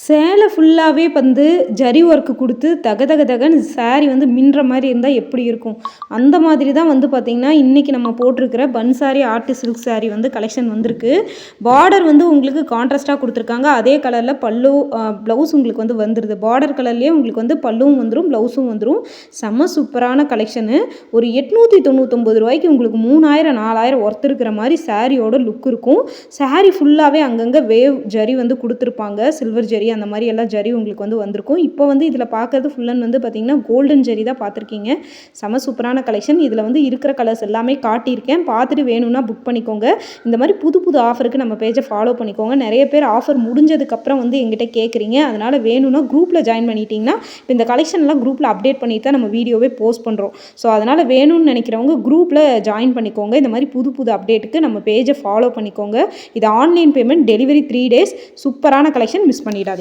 சேலை ஃபுல்லாகவே வந்து ஜரி ஒர்க்கு கொடுத்து தகன்னு சாரீ வந்து மின்ற மாதிரி இருந்தால் எப்படி இருக்கும், அந்த மாதிரி தான் வந்து பார்த்திங்கன்னா இன்றைக்கி நம்ம போட்டிருக்கிற பன் சாரி ஆர்ட் சில்க் சாரீ வந்து கலெக்ஷன் வந்திருக்கு. பார்டர் வந்து உங்களுக்கு கான்ட்ராஸ்ட்டாக கொடுத்துருக்காங்க. அதே கலரில் பல்லு ப்ளவுஸ் உங்களுக்கு வந்து வந்துடுது. பார்டர் கலர்லேயே உங்களுக்கு வந்து பல்லுவும் வந்துடும், ப்ளவுஸும் வந்துடும். செம்ம சூப்பரான கலெக்ஷனு. ஒரு 899 ரூபாய்க்கு உங்களுக்கு 3000 4000 ஒர்த் இருக்கிற மாதிரி சாரியோட லுக் இருக்கும். சாரீ ஃபுல்லாகவே அங்கங்கே வேவ் ஜரி வந்து கொடுத்துருப்பாங்க. சில்வர் ஜரி அந்த மாதிரி எல்லாம் ஜரி உங்களுக்கு வந்து வந்திருக்கும். இப்போ வந்து இதில் பார்க்கறது ஃபுல்லன் வந்து பார்த்திங்கன்னா கோல்டன் ஜரி தான் பார்த்துருக்கீங்க. செம சூப்பரான கலெக்ஷன். இதில் வந்து இருக்கிற கலர்ஸ் எல்லாமே காட்டியிருக்கேன். பார்த்துட்டு வேணும்னா புக் பண்ணிக்கோங்க. இந்த மாதிரி புது புது ஆஃபருக்கு நம்ம பேஜை ஃபாலோ பண்ணிக்கோங்க. நிறைய பேர் ஆஃபர் முடிஞ்சதுக்கப்புறம் வந்து எங்கிட்ட கேட்குறீங்க. அதனால் வேணும்னா குரூப்பில் ஜாயின் பண்ணிட்டீங்கன்னா இப்போ இந்த கலெக்ஷன்லாம் குரூப்பில் அப்டேட் பண்ணிட்டு தான் நம்ம வீடியோவே போஸ்ட் பண்ணுறோம். ஸோ அதனால் வேணும்னு நினைக்கிறவங்க குரூப்பில் ஜாயின் பண்ணிக்கோங்க. இந்த மாதிரி புது புது அப்டேட்டுக்கு நம்ம பேஜை ஃபாலோ பண்ணிக்கோங்க. இது ஆன்லைன் பேமெண்ட், டெலிவரி 3 days. சூப்பரான கலெக்ஷன், மிஸ் பண்ணிடாதீங்க.